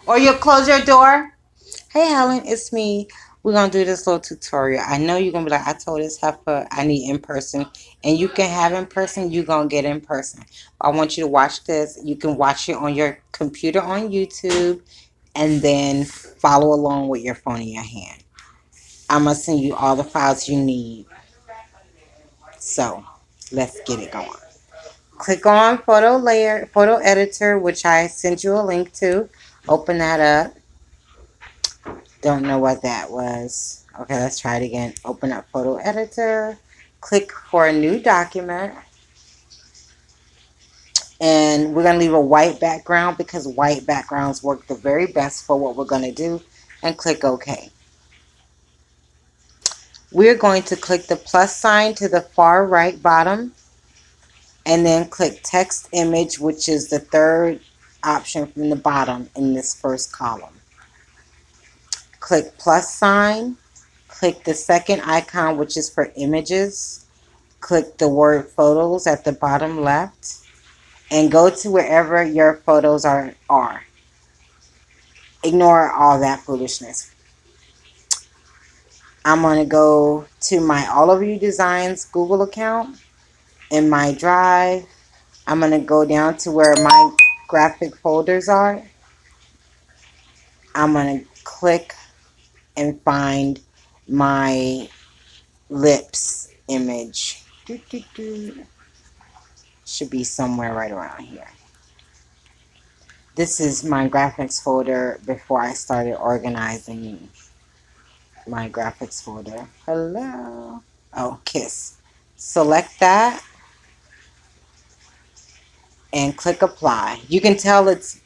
Or you'll close your door. Hey Helen, it's me. We're gonna do this little tutorial. I know you're gonna be like, I told this heifer I need in person, and you can have in person. You're gonna get in person. I want you to watch this. You can watch it on your computer on YouTube, and then follow along with your phone in your hand. I'm gonna send you all the files you need. So let's get it going. Click on Photo Editor, which I sent you a link to. Open that up. Don't know what that was. Okay, let's try it again. Open up Photo Editor. Click for a new document. And we're going to leave a white background because white backgrounds work the very best for what we're going to do. And click OK. We're going to click the plus sign to the far right bottom. And then click Text Image, which is the third option from the bottom in this first column. Click plus sign. Click the second icon, which is for images. Click the word photos at the bottom left and go to wherever your photos are. Ignore all that foolishness. I'm going to go to my All of You Designs Google account. In my drive, I'm going to go down to where my graphic folders are. I'm going to click and find my lips image. Should be somewhere right around here. This is my graphics folder before I started organizing my graphics folder. Hello. Oh, Kiss. Select that and click apply. You can tell it's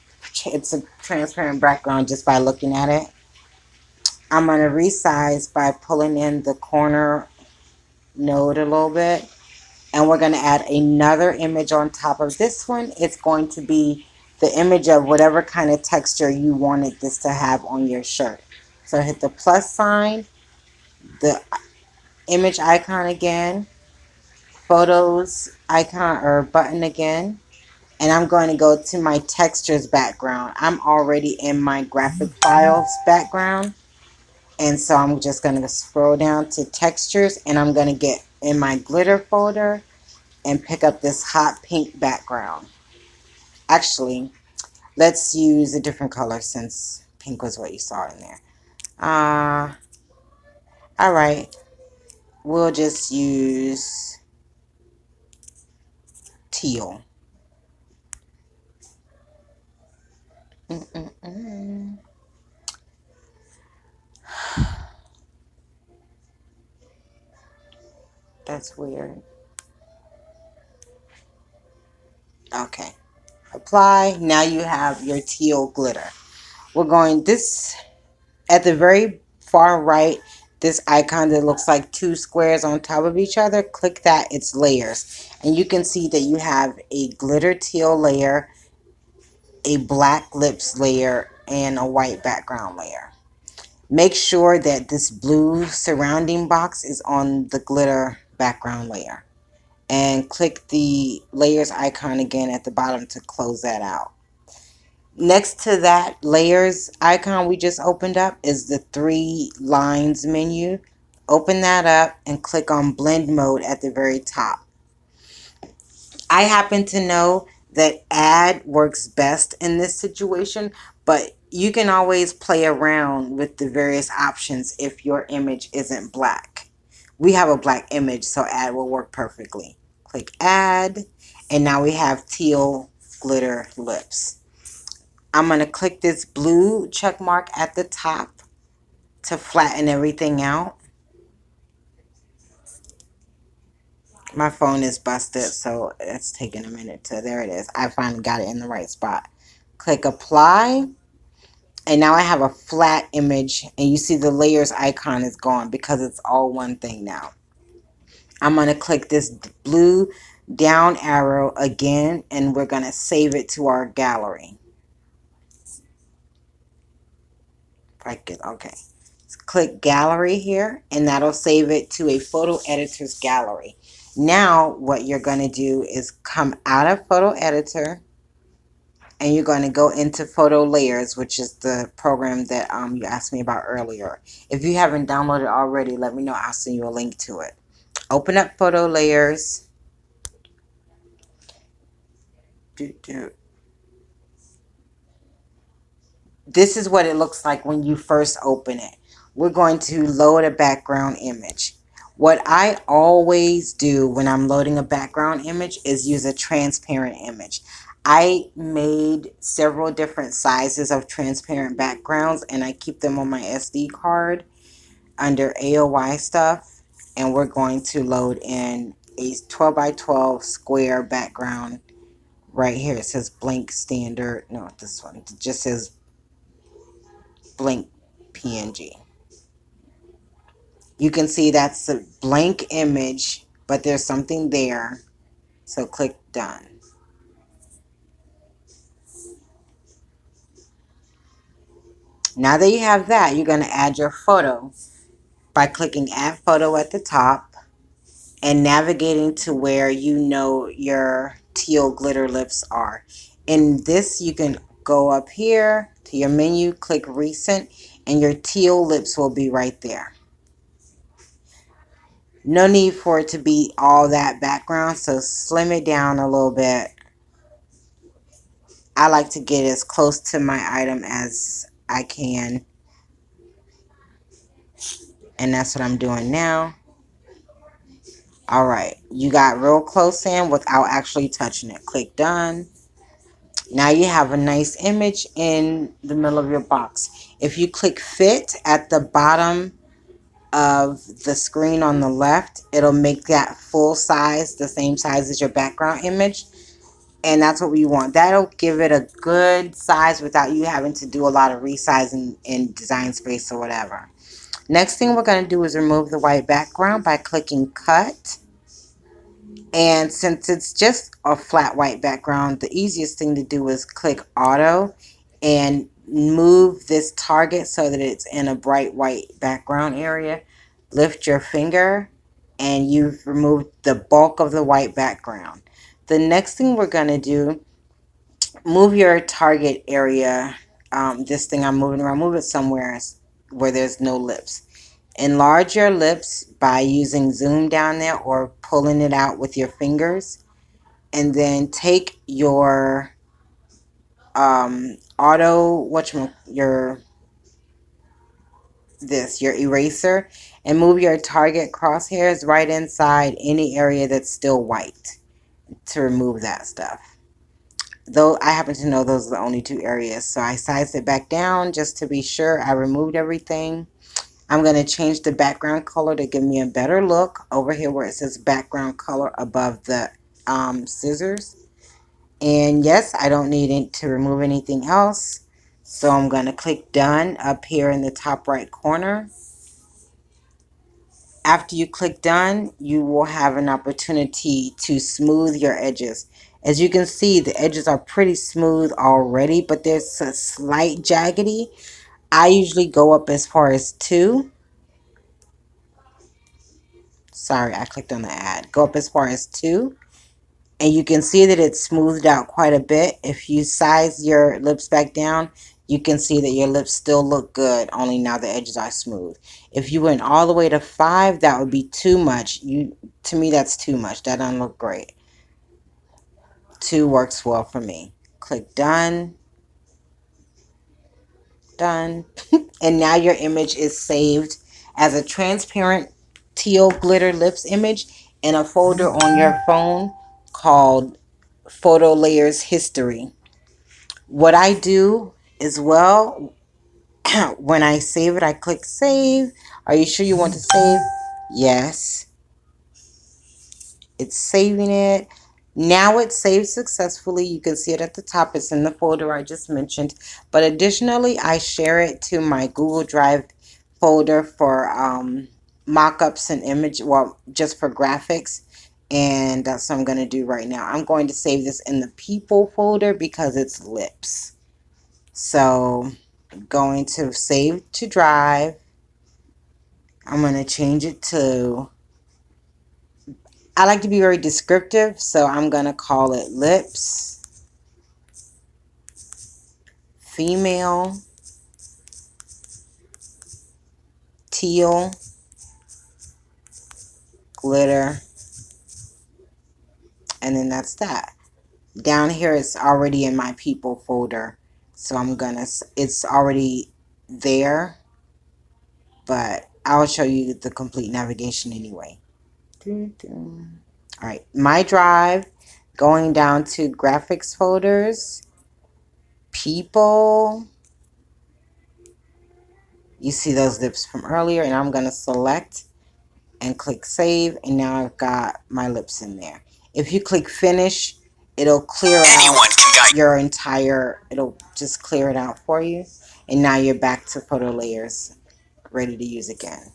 a transparent background just by looking at it. I'm going to resize by pulling in the corner node a little bit. And we're going to add another image on top of this one. It's going to be the image of whatever kind of texture you wanted this to have on your shirt. So hit the plus sign, the image icon again, photos icon or button again, and I'm going to go to my textures background. I'm already in my graphic files background, and so I'm just going to scroll down to textures, and I'm going to get in my glitter folder and pick up this hot pink background. Actually, let's use a different color since pink was what you saw in there. All right, we'll just use teal. That's weird. Okay, apply. Now you have your teal glitter. We're going this at the very far right, this icon that looks like two squares on top of each other. Click that. It's layers, and you can see that you have a glitter teal layer, a black lips layer, and a white background layer. Make sure that this blue surrounding box is on the glitter background layer, and click the layers icon again at the bottom to close that out. Next to that layers icon we just opened up is the three lines menu. Open that up and click on blend mode at the very top. I happen to know that add works best in this situation, but you can always play around with the various options if your image isn't black. We have a black image, so add will work perfectly. Click add, and now we have teal glitter lips. I'm going to click this blue check mark at the top to flatten everything out. My phone is busted, so it's taking a minute to, there it is. I finally got it in the right spot. Click apply, and now I have a flat image, and you see the layers icon is gone because it's all one thing now. I'm going to click this blue down arrow again, and we're going to save it to our gallery. Okay. Click gallery here, and that'll save it to a photo editor's gallery. Now what you're going to do is come out of photo editor, and you're going to go into Photo Layers, which is the program that you asked me about earlier. If you haven't downloaded already, let me know. I'll send you a link to it. Open up Photo Layers. This is what it looks like when you first open it. We're going to load a background image. What I always do when I'm loading a background image is use a transparent image. I made several different sizes of transparent backgrounds and I keep them on my SD card under AOY stuff. And we're going to load in a 12 by 12 square background right here. It says blank standard. No, this one. It just says blank PNG. You can see that's a blank image, but there's something there. So click done. Now that you have that, you're going to add your photo by clicking add photo at the top and navigating to where you know your teal glitter lips are. In this, you can go up here to your menu, click recent, and your teal lips will be right there. No need for it to be all that background, so slim it down a little bit. I like to get as close to my item as I can, and that's what I'm doing now. Alright, you got real close in without actually touching it. Click done. Now you have a nice image in the middle of your box. If you click fit at the bottom of the screen on the left, it'll make that full size, the same size as your background image. And that's what we want. That'll give it a good size without you having to do a lot of resizing in Design Space or whatever. Next thing we're going to do is remove the white background by clicking cut. And since it's just a flat white background, the easiest thing to do is click auto and move this target so that it's in a bright white background area. Lift your finger and you've removed the bulk of the white background. The next thing we're going to do, move your target area. This thing I'm moving around, move it somewhere where there's no lips. Enlarge your lips by using zoom down there or pulling it out with your fingers. And then take your your eraser and move your target crosshairs right inside any area that's still white to remove that stuff. Though I happen to know those are the only two areas, so I sized it back down just to be sure I removed everything. I'm going to change the background color to give me a better look over here where it says background color above the scissors. And yes, I don't need it to remove anything else. So I'm going to click done up here in the top right corner. After you click done, you will have an opportunity to smooth your edges. As you can see, the edges are pretty smooth already, but there's a slight jaggedy. I usually go up as far as 2. Sorry, I clicked on the ad. Go up as far as 2. And you can see that it's smoothed out quite a bit. If you size your lips back down, you can see that your lips still look good, only now the edges are smooth. If you went all the way to 5, that would be too much. To me, that's too much. That doesn't look great. 2 works well for me. Click done. Done. And now your image is saved as a transparent teal glitter lips image in a folder on your phone called Photo Layers History. What I do as well, when I save it, I click save. Are you sure you want to save? Yes. It's saving it. Now it's saved successfully. You can see it at the top. It's in the folder I just mentioned. But additionally, I share it to my Google Drive folder for mock-ups and image, well, just for graphics. And that's what I'm going to do right now. I'm going to save this in the people folder because it's lips. So I'm going to save to drive. I'm going to change it to, I like to be very descriptive, so I'm going to call it lips. female, teal, glitter, and then that's that. Down here it's already in my people folder, so it's already there, but I'll show you the complete navigation anyway. Alright, my drive, going down to graphics folders, people, you see those lips from earlier, and I'm going to select and click save, and now I've got my lips in there. If you click finish, it'll clear out your entire, it'll just clear it out for you, and now you're back to photo layers, ready to use again.